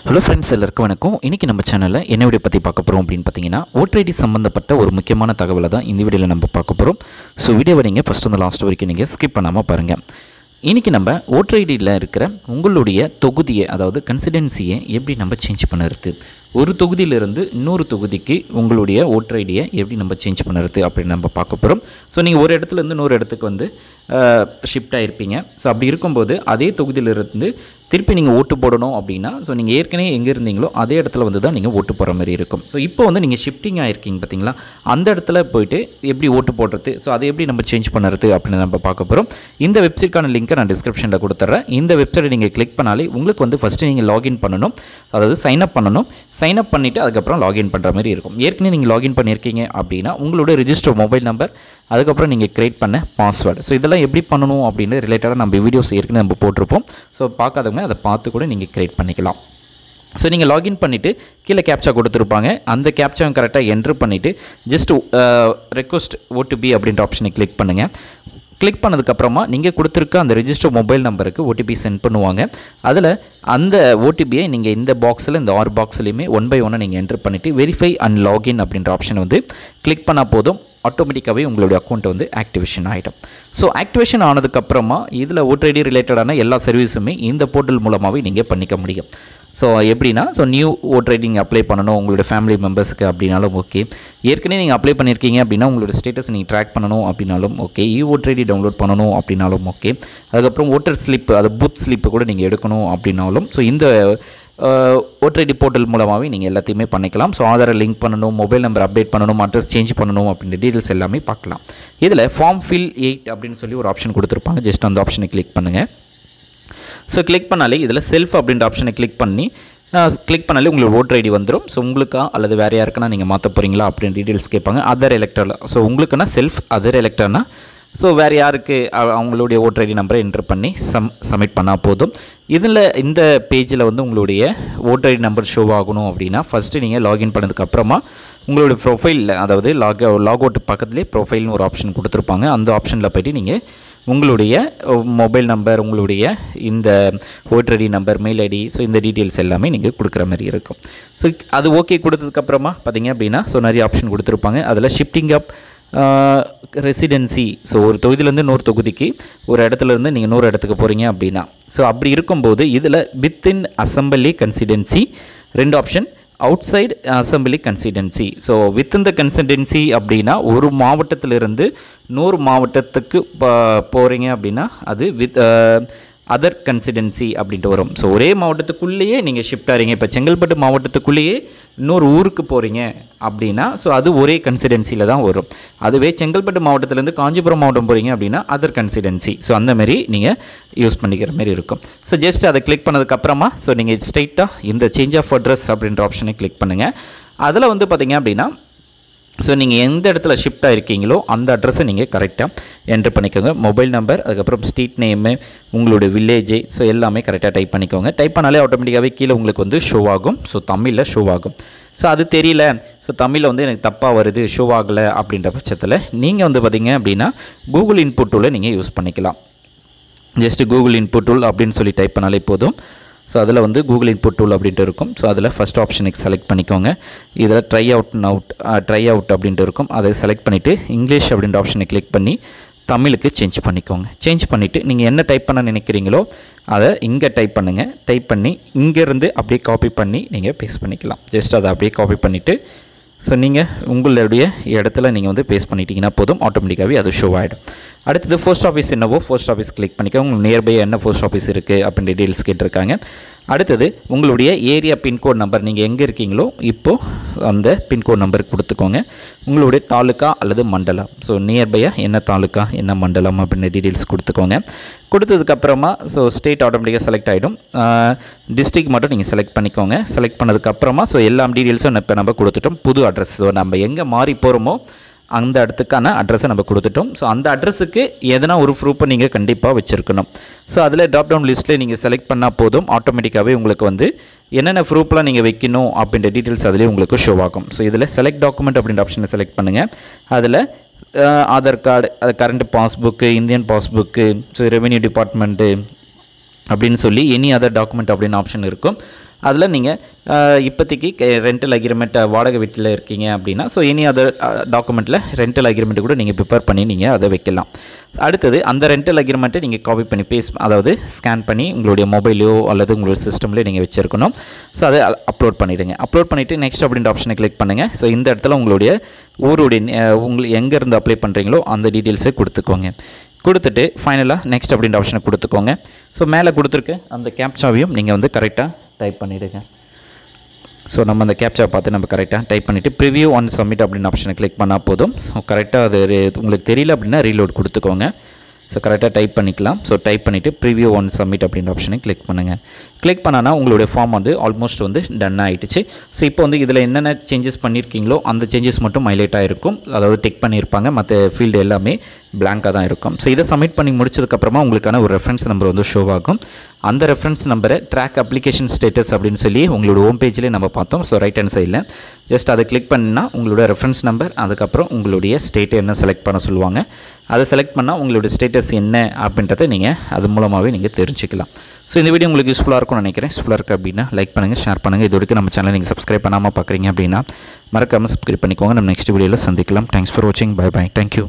Hello friends, எல்லாருக்கும் வணக்கம். இன்றைக்கி நம்ம சேனலில் என்ன வீடியோ பற்றி பார்க்க போகிறோம் அப்படின்னு பார்த்தீங்கன்னா, ஓட்டர் ஐடி சம்மந்தப்பட்ட ஒரு முக்கியமான தகவலை தான் இந்த வீடியோவில் நம்ம பார்க்க போகிறோம். ஸோ வீடியோவை நீங்கள் ஃபஸ்ட் வந்து லாஸ்ட் வரைக்கும் நீங்கள் ஸ்கிப் பண்ணாமல் பாருங்கள். இன்றைக்கி நம்ம ஓட்டர் ஐடியில் இருக்கிற உங்களுடைய தொகுதியை, அதாவது கன்சிடென்சியை எப்படி நம்ம சேஞ்ச் பண்ணுறது, ஒரு தொகுதியிலிருந்து இன்னொரு தொகுதிக்கு உங்களுடைய ஓட்டர் ஐடியை எப்படி நம்ம சேஞ்ச் பண்ணுறது அப்படின்னு நம்ம பார்க்க போகிறோம். ஸோ நீங்கள் ஒரு இடத்துலேருந்து இன்னொரு இடத்துக்கு வந்து ஷிஃப்ட் ஆகிருப்பீங்க. ஸோ அப்படி இருக்கும்போது அதே தொகுதியிலிருந்து திருப்பி நீங்கள் ஓட்டு போடணும் அப்படின்னா, ஸோ நீங்கள் ஏற்கனவே எங்கே இருந்தீங்களோ அதே இடத்துல வந்து தான் நீங்கள் ஓட்டு போடுற மாதிரி இருக்கும். ஸோ இப்போ வந்து நீங்கள் ஷிஃப்டிங் ஆகிருக்கீங்க பார்த்தீங்களா, அந்த இடத்துல போய்ட்டு எப்படி ஓட்டு போடுறது, ஸோ அதை எப்படி நம்ம சேஞ்ச் பண்ணுறது அப்படின்னு நம்ம பார்க்க போகிறோம். இந்த வெப்சைட்கான லிங்க்கை நான் டிஸ்கிரிப்ஷனில் கொடுத்துட்றேன். இந்த வெப்சைட்டை நீங்கள் கிளிக் பண்ணாலே உங்களுக்கு வந்து ஃபஸ்ட்டு நீங்கள் லாகின் பண்ணணும், அதாவது சைன்அப் பண்ணணும். சைன்அப் பண்ணிவிட்டு அதுக்கப்புறம் லாகின் பண்ணுற மாதிரி இருக்கும். ஏற்கனவே நீங்கள் லாகின் பண்ணியிருக்கீங்க அப்படின்னா உங்களோட ரிஜிஸ்டர் மொபைல் நம்பர், அதுக்கப்புறம் நீங்கள் க்ரியேட் பண்ண பாஸ்வேர்டு, ஸோ இதெல்லாம் எப்படி பண்ணணும் அப்படின்னு ரிலேட்டடாக நம்ம வீடியோஸ் ஏற்கனவே நம்ம போட்டிருப்போம். ஸோ பார்க்காதவங்க அதை பார்த்து கூட நீங்கள் க்ரியேட் பண்ணிக்கலாம். ஸோ நீங்கள் லாகின் பண்ணிவிட்டு கீழே கேப்சா கொடுத்துருப்பாங்க, அந்த கேப்சாவை கரெக்டாக என்ட்ரு பண்ணிவிட்டு ஜஸ்ட் ரெக்வஸ்ட் ஓடிபி அப்படின்ற ஆப்ஷனை கிளிக் பண்ணுங்கள். கிளிக் பண்ணதுக்கப்புறமா நீங்கள் கொடுத்துருக்க அந்த ரிஜிஸ்டர் மொபைல் நம்பருக்கு ஓடிபி சென்ட் பண்ணுவாங்க. அதில் அந்த ஓடிபியை நீங்கள் இந்த பாக்ஸில், இந்த 6 பாக்ஸ்லையுமே 1 by 1 நீங்கள் என்ட்ரு பண்ணிவிட்டு வெரிஃபை அண்ட் லாகின் அப்படின்ற ஆப்ஷனை வந்து கிளிக் பண்ணால் போதும். ஆட்டோமேட்டிக்காகவே உங்களுடைய அக்கௌண்ட்டை வந்து ஆக்டிவேஷன் ஆகிடும். ஸோ ஆக்டிவேஷன் ஆனதுக்கப்புறமா இதில் ஓட்டர் ஐடி ரிலேட்டடான எல்லா சர்வீஸுமே இந்த போர்ட்டல் மூலமாகவே நீங்கள் பண்ணிக்க முடியும். ஸோ எப்படின்னா, ஸோ நியூ ஓட்டர் ஐடி நீங்கள் அப்ளை பண்ணணும் உங்களோட ஃபேமிலி மெம்பர்ஸுக்கு அப்படின்னாலும் ஓகே, ஏற்கனவே நீங்கள் அப்ளை பண்ணியிருக்கீங்க அப்படின்னா உங்களோட ஸ்டேட்டஸ் நீங்கள் ட்ராக் பண்ணணும் அப்படின்னாலும் ஓகே, ஓட்டர் ஐடி டவுன்லோட் பண்ணணும் அப்படின்னாலும் ஓகே, அதுக்கப்புறம் ஓட்டர் ஸ்லிப்பு, அது பூத் ஸ்லிப்பு கூட நீங்கள் எடுக்கணும் அப்படின்னாலும் ஸோ இந்த ஓட்டர் ஐடி போர்ட்டல் மூலமாகவே நீங்கள் எல்லாத்தையுமே பண்ணிக்கலாம். ஸோ ஆதாரை லிங்க் பண்ணணும், மொபைல் நம்பர் அப்டேட் பண்ணணும், அட்ரஸ் சேஞ்ச் பண்ணணும் அப்படின்ற டீட்டெயில்ஸ் எல்லாமே பார்க்கலாம். இதில் ஃபார்ம் ஃபில் 8 அப்படின்னு சொல்லி ஒரு ஆப்ஷன் கொடுத்துருப்பாங்க. ஜஸ்ட் அந்த ஆப்ஷனை கிளிக் பண்ணுங்கள். ஸோ கிளிக் பண்ணாலே இதில் செல்ஃப் அப்படின்ற ஆப்ஷனை கிளிக் பண்ணாலே உங்களுக்கு ஓட்டர் ஐடி வந்துடும். ஸோ உங்களுக்கா அல்லது வேறு யாருக்குன்னா நீங்கள் மாற்ற போகிறீங்களா அப்படின்னு டீட்டெயில்ஸ் கேட்பாங்க. அதர் எலெக்டரில், ஸோ உங்களுக்குன்னா செல்ஃப், அதர் எலெக்டர்னா ஸோ வேறு யாருக்கு அவங்களுடைய ஓட்டர் ஐடி நம்பரை என்ட்ரு பண்ணி சப்மிட் பண்ணால் போதும். இதில் இந்த பேஜில் வந்து உங்களுடைய ஓட்டர் ஐடி நம்பர் ஷோ ஆகணும் அப்படின்னா ஃபஸ்ட்டு நீங்கள் லாகின் பண்ணதுக்கப்புறமா உங்களுடைய ப்ரொஃபைலில், அதாவது லாக் அவுட் பக்கத்துலேயே ப்ரொஃபைல்னு ஒரு ஆப்ஷன் கொடுத்துருப்பாங்க. அந்த ஆப்ஷனில் போய்ட்டு நீங்கள் உங்களுடைய மொபைல் நம்பர், உங்களுடைய இந்த voter ID number, mail ID, so இந்த டீட்டெயில்ஸ் எல்லாமே நீங்கள் கொடுக்குற மாதிரி இருக்கும். ஸோ அது ஓகே கொடுத்ததுக்கப்புறமா பார்த்தீங்க அப்படின்னா ஸோ நிறைய ஆப்ஷன் கொடுத்துருப்பாங்க. அதில் ஷிஃப்டிங் அப் ரெசிடென்சி, ஸோ ஒரு தொகுதியிலேருந்து இன்னொரு தொகுதிக்கு, ஒரு இடத்துலேருந்து நீங்கள் இன்னொரு இடத்துக்கு போகிறீங்க அப்படின்னா, ஸோ அப்படி இருக்கும்போது இதில் within assembly consistency 2 option, out side assembly consistency. So within the consistency அப்படின்னா ஒரு மாவட்டத்திலிருந்து இன்னொரு மாவட்டத்துக்கு போகிறீங்க அப்படின்னா அது அதர் கன்சிடென்சி அப்படின்ட்டு வரும். ஸோ ஒரே மாவட்டத்துக்குள்ளேயே நீங்கள் ஷிஃப்ட் ஆகிறீங்க, இப்போ செங்கல்பட்டு மாவட்டத்துக்குள்ளேயே இன்னொரு ஊருக்கு போகிறீங்க அப்படின்னா ஸோ அது ஒரே கன்சிடென்சியில் தான் வரும். அதுவே செங்கல்பட்டு மாவட்டத்திலேருந்து காஞ்சிபுரம் மாவட்டம் போகிறீங்க அப்படின்னா அதர் கன்சிடென்சி. ஸோ அந்தமாரி நீங்கள் யூஸ் பண்ணிக்கிற மாதிரி இருக்கும். ஸோ ஜஸ்ட் அதை கிளிக் பண்ணதுக்கப்புறமா ஸோ நீங்கள் ஸ்ட்ரைட்டாக இந்த சேஞ்ச் ஆஃப் அட்ரஸ் அப்படின்ற ஆப்ஷனை கிளிக் பண்ணுங்கள். அதில் வந்து பார்த்திங்க அப்படின்னா ஸோ நீங்கள் எந்த இடத்துல ஷிஃப்ட் ஆகிருக்கீங்களோ அந்த அட்ரஸை நீங்கள் கரெக்டாக என்ட்ரு பண்ணிக்கோங்க. மொபைல் நம்பர், அதுக்கப்புறம் ஸ்ட்ரீட் நேமு, உங்களுடைய வில்லேஜு, ஸோ எல்லாமே கரெக்டாக டைப் பண்ணிக்கோங்க. டைப் பண்ணாலே ஆட்டோமேட்டிக்காகவே கீழே உங்களுக்கு வந்து ஷோ ஆகும். ஸோ தமிழில் ஷோ ஆகும். ஸோ அது தெரியல, ஸோ தமிழில் வந்து எனக்கு தப்பாக வருது, ஷோ ஆகலை அப்படின்ற பட்சத்தில் நீங்கள் வந்து பார்த்திங்க அப்படின்னா கூகுள் இன்புட் டூலை நீங்கள் யூஸ் பண்ணிக்கலாம். ஜஸ்ட்டு கூகுள் இன்புட் டூல் அப்படின்னு சொல்லி டைப் பண்ணாலே போதும். ஸோ அதில் வந்து கூகுள் இன்புட் டூல் அப்படின்ட்டு இருக்கும். ஸோ அதில் ஃபஸ்ட் ஆப்ஷனுக்கு செலக்ட் பண்ணிக்கோங்க. இதில் ட்ரை அவுட் அப்படின்ட்டு இருக்கும். அதை செலக்ட் பண்ணிவிட்டு இங்கிலீஷ் அப்படின்ற ஆப்ஷனை கிளிக் பண்ணி தமிழுக்கு சேஞ்ச் பண்ணிக்கோங்க. சேஞ்ச் பண்ணிவிட்டு நீங்கள் என்ன டைப் பண்ண நினைக்கிறீங்களோ அதை இங்கே டைப் பண்ணுங்கள். டைப் பண்ணி இங்கேருந்து அப்படியே காப்பி பண்ணி நீங்கள் பேஸ்ட் பண்ணிக்கலாம். ஜஸ்ட் அதை அப்படியே காப்பி பண்ணிவிட்டு ஸோ நீங்கள் உங்களுடைய இடத்துல நீங்கள் வந்து பேஸ்ட் பண்ணிட்டீங்கன்னா போதும், ஆட்டோமேட்டிக்காகவே அது ஷோ ஆகிடும். அடுத்தது போஸ்ட் ஆஃபீஸ் என்னவோ போஸ்ட் ஆஃபீஸ் கிளிக் பண்ணிக்க. உங்களுக்கு நியர்பை என்ன போஸ்ட் ஆஃபீஸ் இருக்குது அப்படின்னு டீட்டெயில்ஸ் கேட்டிருக்காங்க. அடுத்தது உங்களுடைய ஏரியா பின்கோட் நம்பர், நீங்கள் எங்கே இருக்கீங்களோ இப்போது அந்த பின்கோட் நம்பர் கொடுத்துக்கோங்க. உங்களுடைய தாலுக்கா அல்லது மண்டலம், ஸோ நியர்பையாக என்ன தாலுக்கா என்ன மண்டலம் அப்படின்னு டீட்டெயில்ஸ் கொடுத்துக்கோங்க. கொடுத்ததுக்கப்புறமா ஸோ ஸ்டேட் ஆட்டோமேட்டிக்காக செலக்ட் ஆகிடும். டிஸ்ட்ரிக்ட் மட்டும் நீங்கள் செலக்ட் பண்ணிக்கோங்க. செலக்ட் பண்ணதுக்கப்புறமா ஸோ எல்லா டீட்டெயில்ஸும் இப்போ நம்ம கொடுத்துட்டோம். புது அட்ரஸ், ஸோ நம்ம எங்கே மாறி போகிறோமோ அந்த இடத்துக்கான அட்ரஸை நம்ம கொடுத்துட்டோம். ஸோ அந்த அட்ரஸுக்கு எதனா ஒரு ப்ரூஃபை நீங்கள் கண்டிப்பாக வச்சுருக்கணும். ஸோ அதில் ட்ராப் டவுன் லிஸ்ட்டில் நீங்கள் செலக்ட் பண்ணால் போதும், ஆட்டோமேட்டிக்காகவே உங்களுக்கு வந்து என்னென்ன ப்ரூஃப்லாம் நீங்கள் வைக்கணும் அப்படின்ற டீட்டெயில்ஸ் அதிலே உங்களுக்கு ஷோ ஆகும். ஸோ இதில் செலக்ட் டாக்குமெண்ட் அப்படின்ற ஆப்ஷனை செலக்ட் பண்ணுங்கள். அதில் ஆதார் கார்டு, அது current passbook, Indian passbook, so revenue department அப்படின்னு சொல்லி எனி அதர் டாக்குமெண்ட் அப்படின்னு ஆப்ஷன் இருக்கும். அதில் நீங்கள் இப்போதைக்கு ரெண்டல் அக்ரிமெண்ட் வாடகை வீட்டில் இருக்கீங்க அப்படின்னா ஸோ எனி அதர் டாக்குமெண்ட்டில் ரெண்டல் அக்ரிமெண்ட் கூட நீங்கள் ப்ரிப்பேர் பண்ணி நீங்கள் அதை வைக்கலாம். அடுத்தது அந்த ரெண்டல் அக்ரிமெண்ட்டை நீங்கள் காப்பி பண்ணி அதாவது ஸ்கேன் பண்ணி உங்களுடைய மொபைலையோ அல்லது உங்களுடைய சிஸ்டம்லேயோ நீங்கள் வச்சுருக்கணும். ஸோ அதை அப்லோட் பண்ணிவிடுங்க. அப்லோட் பண்ணிவிட்டு நெக்ஸ்ட் அப்படின்ற ஆப்ஷனை கிளிக் பண்ணுங்கள். ஸோ இந்த இடத்துல உங்களுடைய ஊருடைய உங்களுக்கு எங்கேருந்து அப்ளை பண்ணுறீங்களோ அந்த டீட்டெயில்ஸை கொடுத்துக்கோங்க. கொடுத்துட்டு ஃபைனலாக நெக்ஸ்ட் அப்படின்ற ஆப்ஷனை கொடுத்துக்கோங்க. ஸோ மேலே கொடுத்துருக்க அந்த கேப்சாவையும் நீங்கள் வந்து கரெக்டாக டைப் பண்ணிவிடுங்க. ஸோ நம்ம அந்த கேப்சா பார்த்து நம்ம கரெக்டாக டைப் பண்ணிவிட்டு ப்ரிவ்யூ ஆன் சப்மிட் அப்படின்னு ஆப்ஷனை கிளிக் பண்ணால் போதும். ஸோ கரெக்டாக அது உங்களுக்கு தெரியல அப்படின்னா ரீலோட் கொடுத்துக்கோங்க. ஸோ கரெக்டாக டைப் பண்ணிக்கலாம். ஸோ டைப் பண்ணிவிட்டு ப்ரிவ்யூ ஆன் சப்மிட் அப்படின்ற ஆப்ஷனை கிளிக் பண்ணுங்கள். கிளிக் பண்ணால் உங்களுடைய ஃபார்ம் வந்து ஆல்மோஸ்ட் வந்து டன் ஆகிடுச்சு. ஸோ இப்போ வந்து இதில் என்னென்ன சேஞ்சஸ் பண்ணியிருக்கீங்களோ அந்த சேஞ்சஸ் மட்டும் ஹைலைட்டாக இருக்கும். அதாவது டிக் பண்ணியிருப்பாங்க, மற்ற ஃபீல்டு எல்லாமே பிளாங்காக தான் இருக்கும். ஸோ இதை சப்மிட் பண்ணி முடிச்சதுக்கப்புறமா உங்களுக்கான ஒரு ரெஃபரன்ஸ் நம்பர் வந்து ஷோ ஆகும். அந்த ரெஃபரன்ஸ் நம்பரை ட்ராக் அப்ளிகேஷன் ஸ்டேட்டஸ் அப்படின்னு சொல்லி உங்களோட ஹோம் பேஜ்லேயே நம்ம பார்த்தோம். ஸோ ரைட் ஹேண்ட் சைடில் ஜஸ்ட் அதை கிளிக் பண்ணினா உங்களோட ரெஃபரன்ஸ் நம்பர், அதுக்கப்புறம் உங்களுடைய ஸ்டேட்டை என்ன செலக்ட் பண்ண சொல்லுவாங்க. அதை செலக்ட் பண்ணால் உங்களுடைய ஸ்டேட்டஸ் என்ன அப்படின்றத நீங்கள் அது மூலமாகவே நீங்கள் தெரிஞ்சுக்கலாம். ஸோ இந்த வீடியோ உங்களுக்கு யூஸ்ஃபுல்லாக இருக்கும்னு நினைக்கிறேன். யூஸ்ஃபுல்லாக இருக்குது அப்படின்னா லைக் பண்ணுங்கள், ஷேர் பண்ணுங்கள். இது வரைக்கும் நம்ம சேனலை நீங்கள் சப்ஸ்கிரைப் பண்ணாமல் பார்க்குறீங்க அப்படின்னா மறக்காமல் சப்ஸ்கிரைப் பண்ணிக்கோங்க. நம்ம நெக்ஸ்ட் வீடியோவில் சந்திக்கலாம். தேங்க்ஸ் ஃபார் வாட்சிங். Bye bye. தேங்க்யூ.